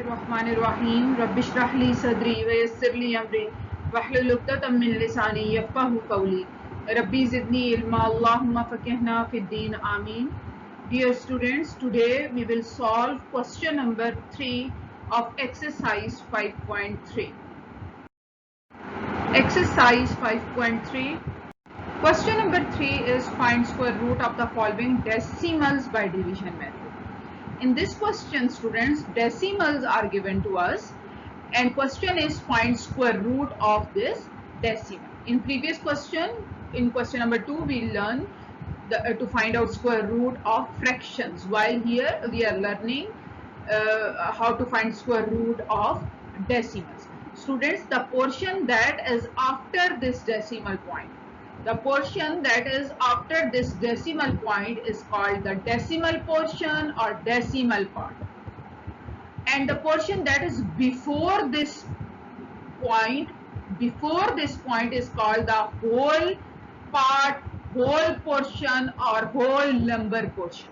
बिस्मिल्लाहिर्रहमानिर्रहीम रब्बिश्रह ली सदरी वयस्सिर ली अमरी वहलुल उक़दतम मिन लिसानी यफ़क़हू क़ौली रब्बी ज़िदनी इल्मा अल्लाहुम्मा फ़क़िहना फ़िद्दीन आमीन. Dear students, today we will solve question number 3 of exercise 5.3. Exercise 5.3. Question number 3 is find square root of the following decimals by division method. In this question, students, decimals are given to us and question is find square root of this decimal. In previous question, in question number 2, we learned to find out square root of fractions, while here we are learning how to find square root of decimals. Students, the portion that is after this decimal point, the portion that is after this decimal point is called the decimal portion or decimal part, and the portion that is before this point is called the whole part, whole portion or whole number portion.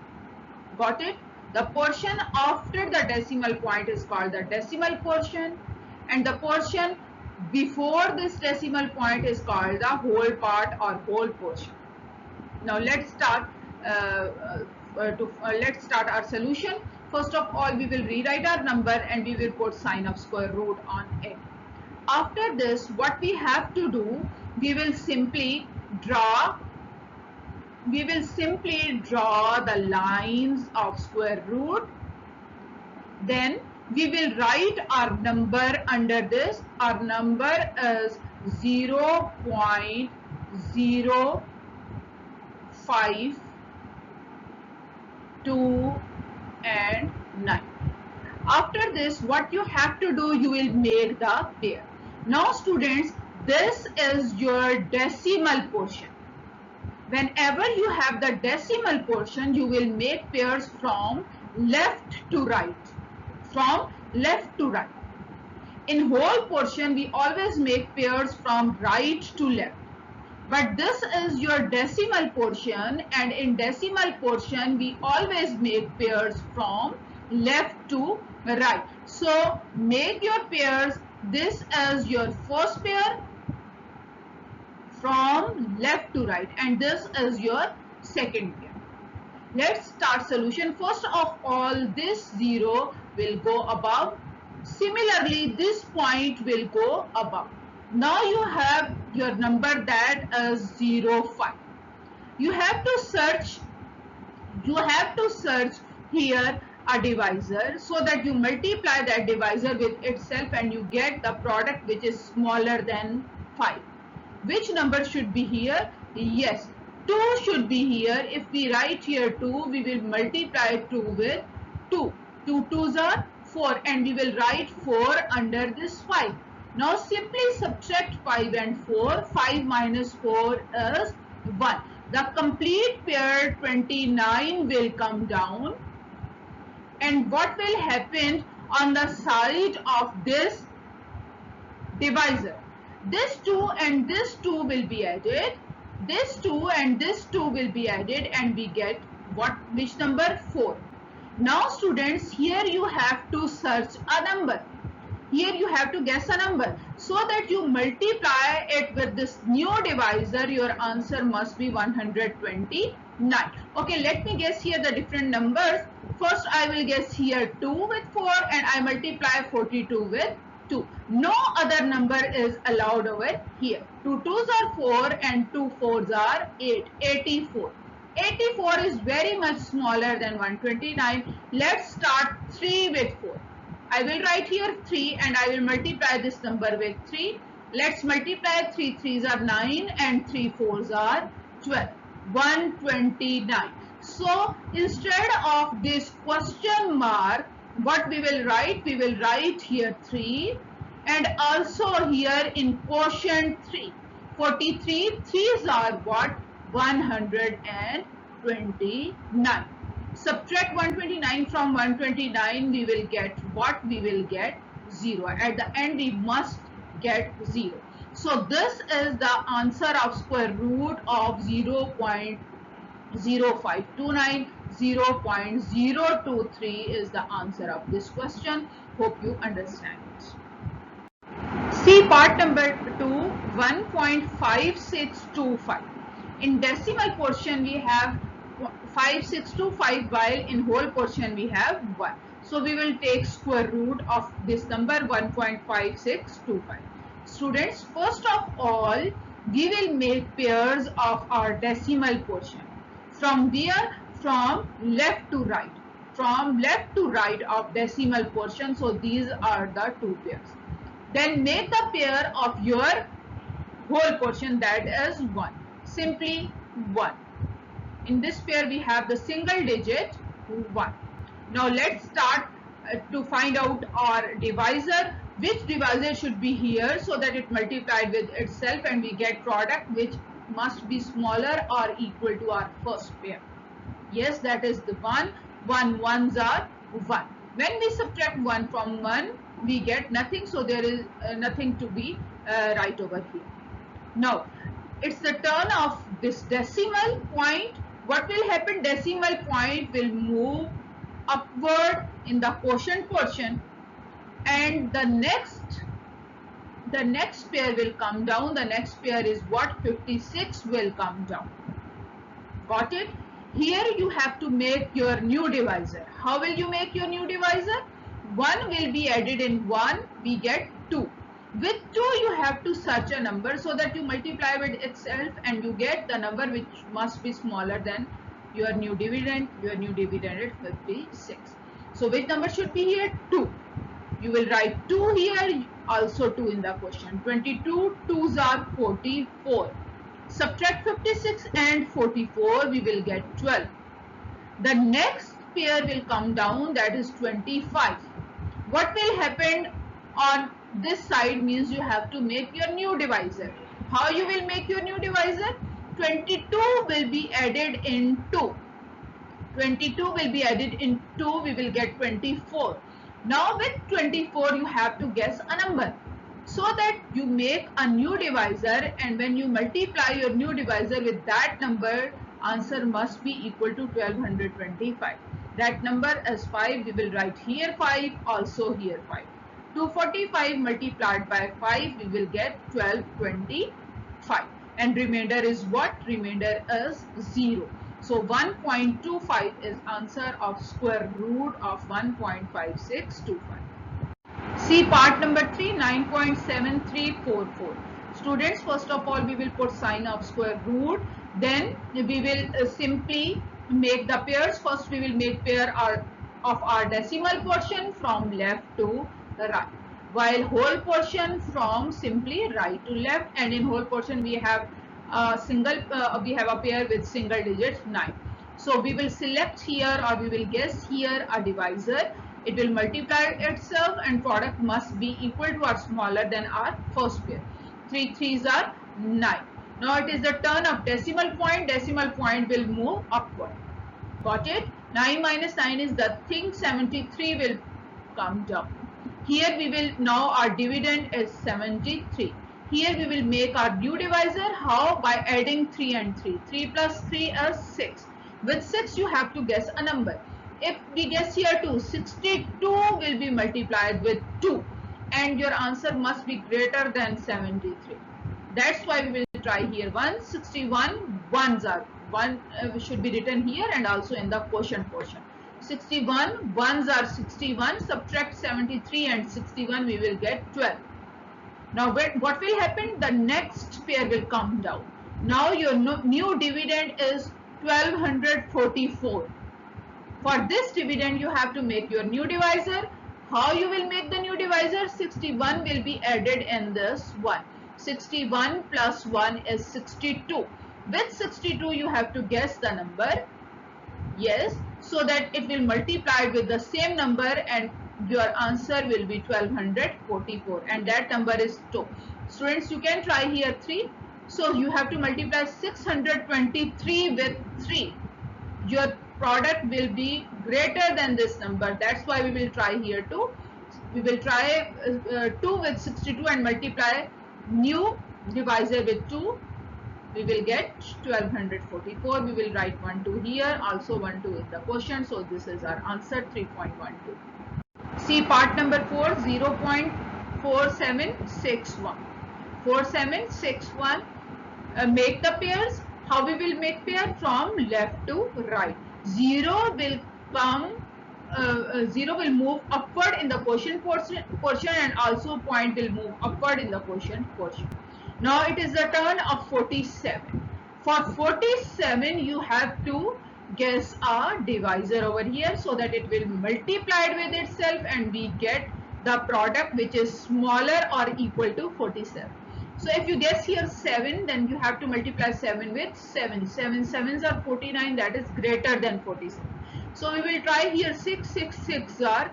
Got it? The portion after the decimal point is called the decimal portion, and the portion before this decimal point is called the whole part or whole portion. Now let's start our solution. First of all, we will rewrite our number and we will put sign of square root on it. After this, what we have to do, we will simply draw the lines of square root. Then we will write our number under this. Our number is 0.05, and 9. After this, what you have to do, you will make the pair. Now students, this is your decimal portion. Whenever you have the decimal portion, you will make pairs from left to right. In whole portion, we always make pairs from right to left. But this is your decimal portion, and in decimal portion, we always make pairs from left to right. So make your pairs. This is your first pair from left to right, and this is your second pair. Let's start solution. First of all, this 0 will go above. Similarly, this point will go above. Now you have your number that is 0.5. You have to search here a divisor so that you multiply that divisor with itself and you get the product which is smaller than 5. Which number should be here? Yes, 2 should be here. If we write here 2, we will multiply 2 with 2. 2 2s are 4, and we will write 4 under this 5. Now simply subtract 5 and 4. 5 minus 4 is 1. The complete pair 29 will come down, and what will happen on the side of this divisor? This 2 and this 2 will be added. This 2 and this 2 will be added, and we get which number? 4. Now students, here you have to search a number. Here you have to guess a number. So that you multiply it with this new divisor, your answer must be 129. Okay, let me guess here the different numbers. First I will guess here 2 with 4, and I multiply 42 with 2. No other number is allowed over here. 2 2s are 4 and 2 4s are 8. 84. 84 is very much smaller than 129. Let's start 3 with 4. I will write here 3 and I will multiply this number with 3. Let's multiply 3 3s are 9 and 3 4s are 12. 129. So instead of this question mark, what we will write? We will write here 3 and also here in quotient 3. 43. 3s are what? 129. Subtract 129 from 129, we will get what? We will get 0. At the end, we must get 0. So this is the answer of square root of 0.0529. 0.023 is the answer of this question. Hope you understand. See part number 2, 1.5625. In decimal portion we have 5625, while in whole portion we have 1. So we will take square root of this number 1.5625. Students, first of all, we will make pairs of our decimal portion. From where? From left to right. From left to right of decimal portion. So these are the two pairs. Then make the pair of your whole portion, that is 1. Simply 1. In this pair we have the single digit 1. Now let's start to find out our divisor. Which divisor should be here so that it multiplied with itself and we get product which must be smaller or equal to our first pair. Yes, that is the 1. 1 ones are 1. When we subtract 1 from 1, we get nothing, so there is nothing to be right over here. Now, it's the turn of this decimal point. What will happen? Decimal point will move upward in the quotient portion, and the next pair will come down. The next pair is what? 56 will come down. Got it? Here you have to make your new divisor. How will you make your new divisor? 1 will be added in 1, we get 2. With 2 you have to search a number so that you multiply with itself and you get the number which must be smaller than your new dividend. Your new dividend is 56. So which number should be here? 2. You will write 2 here, also 2 in the question. 22 2s are 44. Subtract 56 and 44, we will get 12. The next pair will come down, that is 25. What will happen on this side means you have to make your new divisor. How you will make your new divisor? 22 will be added in 2. 22 will be added in 2, we will get 24. Now with 24 you have to guess a number, so that you make a new divisor, and when you multiply your new divisor with that number, answer must be equal to 1225. That number is 5, we will write here 5, also here 5. 245 multiplied by 5, we will get 1225. And remainder is what? Remainder is 0. So 1.25 is answer of square root of 1.5625. See part number 3, 9.7344. Students, first of all we will put sign of square root, then we will simply make the pairs. First we will make pair of our decimal portion from left to the right, while whole portion from simply right to left, and in whole portion we have a pair with single digits 9. So we will select here, or we will guess here a divisor. It will multiply itself and product must be equal to or smaller than our first pair. 3 3s are 9. Now it is the turn of decimal point. Decimal point will move upward. Got it? 9 minus 9 is the thing. 73 will come down. Here we will, now our dividend is 73. Here we will make our new divisor. How? By adding 3 and 3. 3 plus 3 is 6. With 6 you have to guess a number. If we guess here 2, 62 will be multiplied with 2, and your answer must be greater than 73. That's why we will try here 1. 61 ones are 1 should be written here and also in the quotient portion. 61 ones are 61. Subtract 73 and 61, we will get 12. Now what will happen? The next pair will come down. Now your new dividend is 1244. For this dividend you have to make your new divisor. How you will make the new divisor? 61 will be added in this 1. 61 plus 1 is 62. With 62 you have to guess the number. Yes, so that it will multiply with the same number and your answer will be 1244, and that number is 2. Students, you can try here 3. So you have to multiply 623 with 3. Your product will be greater than this number. That's why we will try here 2. We will try 2 with 62 and multiply new divisor with 2. We will get 1244. We will write 1 2 here, also 1 2 in the quotient. So this is our answer, 3.12. See part number 4, 0.4761. 4761. Make the pairs. How we will make pair? From left to right. 0 will come. 0 will move upward in the quotient portion and also point will move upward in the quotient portion. Now it is the turn of 47. For 47 you have to guess a divisor over here so that it will multiply it with itself and we get the product which is smaller or equal to 47. So if you guess here 7, then you have to multiply 7 with 7. 7 sevens are 49, that is greater than 47. So we will try here 6, 6, 6 are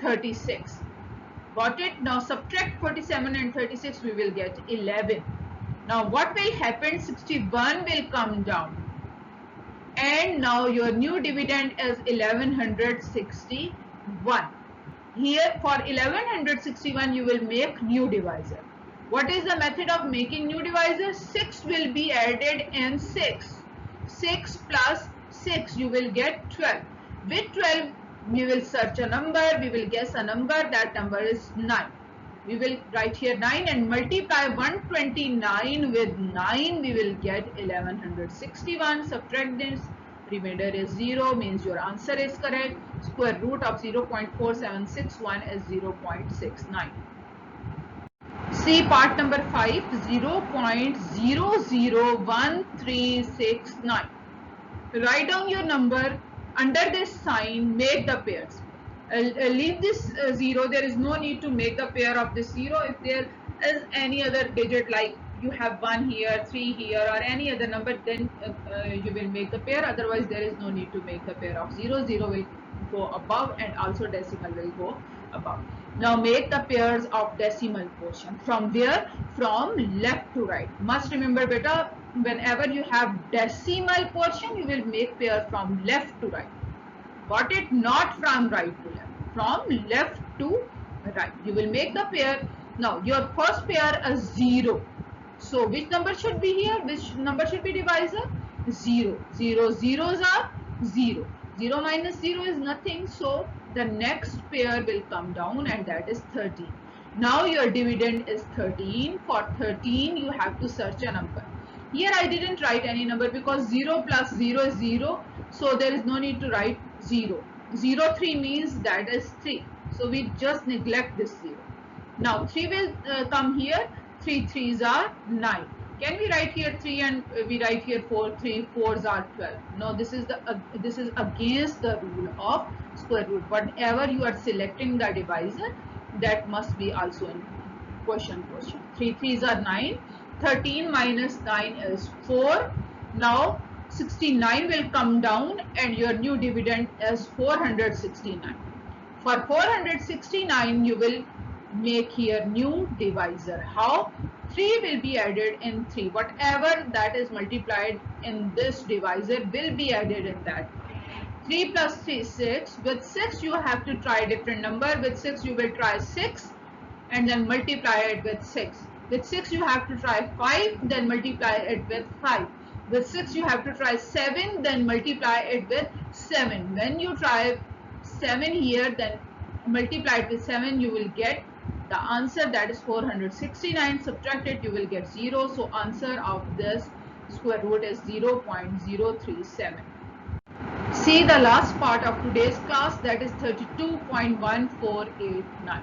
36. Got it? Now subtract 47 and 36, we will get 11. Now what will happen? 61 will come down. And now your new dividend is 1161. Here for 1161 you will make new divisor. What is the method of making new divisor? 6 will be added in 6. 6 plus 6 you will get 12. With 12 we will search a number, we will guess a number, that number is 9. We will write here 9 and multiply 129 with 9, we will get 1161. Subtract this, remainder is 0, means your answer is correct. Square root of 0.4761 is 0.69. See part number 5, 0.001369. Write down your number under this sign, make the pairs. Leave this 0, there is no need to make the pair of this 0. If there is any other digit like you have 1 here, 3 here or any other number, then you will make the pair. Otherwise there is no need to make the pair of 0. 0 will go above and also decimal will go above. Now make the pairs of decimal portion. From where? From left to right. Must remember beta, whenever you have decimal portion you will make pair from left to right. Got it? Not from right to left. From left to right. You will make the pair. Now your first pair is 0. So which number should be here? Which number should be divisor? 0. 0 zeros are 0. 0 minus 0 is nothing. So the next pair will come down and that is 13. Now your dividend is 13. For 13 you have to search a number. Here I didn't write any number because 0 plus 0 is 0. So there is no need to write 0. 0, 3 means that is 3. So we just neglect this 0. Now 3 will come here. 3 3s are 9. Can we write here 3 and we write here 4? 3 4s are 12. No, this is against the rule of square root. Whatever you are selecting the divisor, that must be also in quotient. 3 3s are 9. 13 minus 9 is 4. Now 69 will come down and your new dividend is 469. For 469 you will make here new divisor. How? 3 will be added in 3. Whatever that is multiplied in this divisor will be added in that. 3 plus 3 is 6. With 6 you have to try different number. With 6 you will try 6 and then multiply it with 6. With 6 you have to try 5, then multiply it with 5. With 6 you have to try 7, then multiply it with 7. When you try 7 here, then multiply it with 7, you will get the answer, that is 469. Subtract it, you will get 0. So answer of this square root is 0.037. See the last part of today's class, that is 32.1489.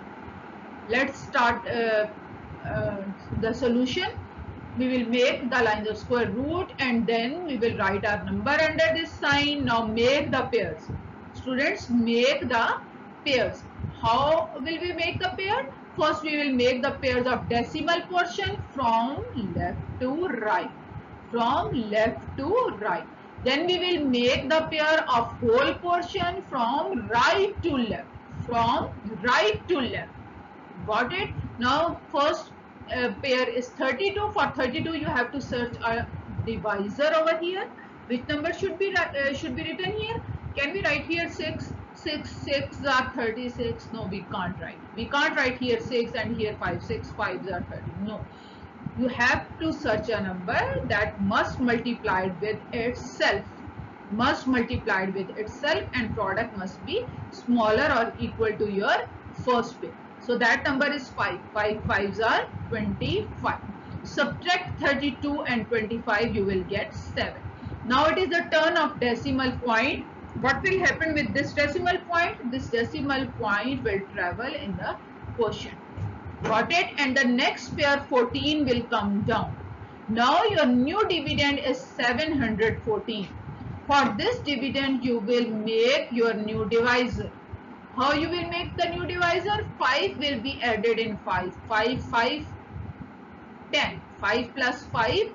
Let's start the solution. We will make the lines of square root and then we will write our number under this sign. Now make the pairs. Students, make the pairs. How will we make the pair? First we will make the pairs of decimal portion from left to right. From left to right. Then we will make the pair of whole portion from right to left. From right to left. Got it? Now first pair is 32. For 32 you have to search a divisor over here. Which number should be written here? Can we write here 6? 6 6 are 36. No, we can't write. We can't write here 6 and here 5. 6 5s are 30. No. You have to search a number that must multiply with itself. Must multiply with itself and product must be smaller or equal to your first pair. So that number is 5. 5 5s are 25. Subtract 32 and 25, you will get 7. Now it is the turn of decimal point. What will happen with this decimal point? This decimal point will travel in the quotient. Got it? And the next pair 14 will come down. Now your new dividend is 714. For this dividend you will make your new divisor. How you will make the new divisor? 5 will be added in 5. 5, 5, 10. 5 plus 5,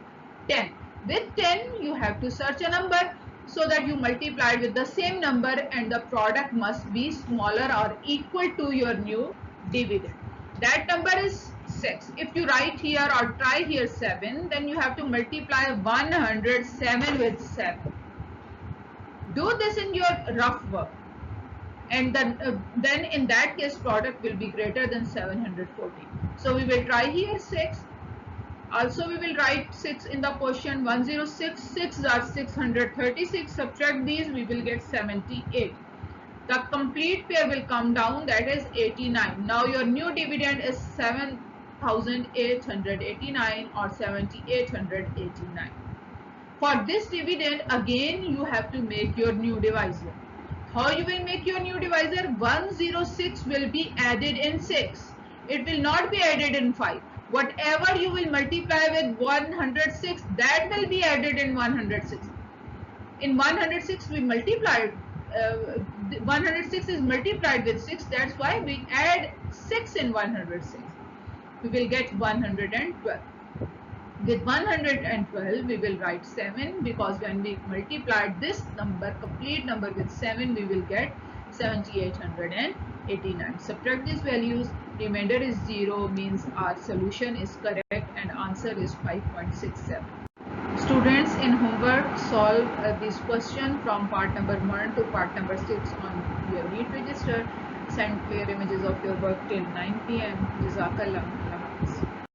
10. With 10 you have to search a number so that you multiply it with the same number and the product must be smaller or equal to your new dividend. That number is 6. If you write here or try here 7, then you have to multiply 107 with 7. Do this in your rough work, and then in that case product will be greater than 714. So we will try here 6. Also we will write 6 in the quotient. 106, 6 are 636. Subtract these, we will get 78. The complete pair will come down, that is 89. Now your new dividend is 7889 or 7889. For this dividend again you have to make your new divisor. How you will make your new divisor? 106 will be added in 6. It will not be added in 5. Whatever you will multiply with 106, that will be added in 106. In 106 we multiplied, 106 is multiplied with 6, that's why we add 6 in 106. We will get 112. With 112 we will write 7, because when we multiplied this number, complete number, with 7, we will get 7889. Subtract these values, remainder is 0, means our solution is correct and answer is 5.67. Students, in homework solve this question from part number 1 to part number 6 on your NEET register. Send clear images of your work till 9 p.m. Jazakallah.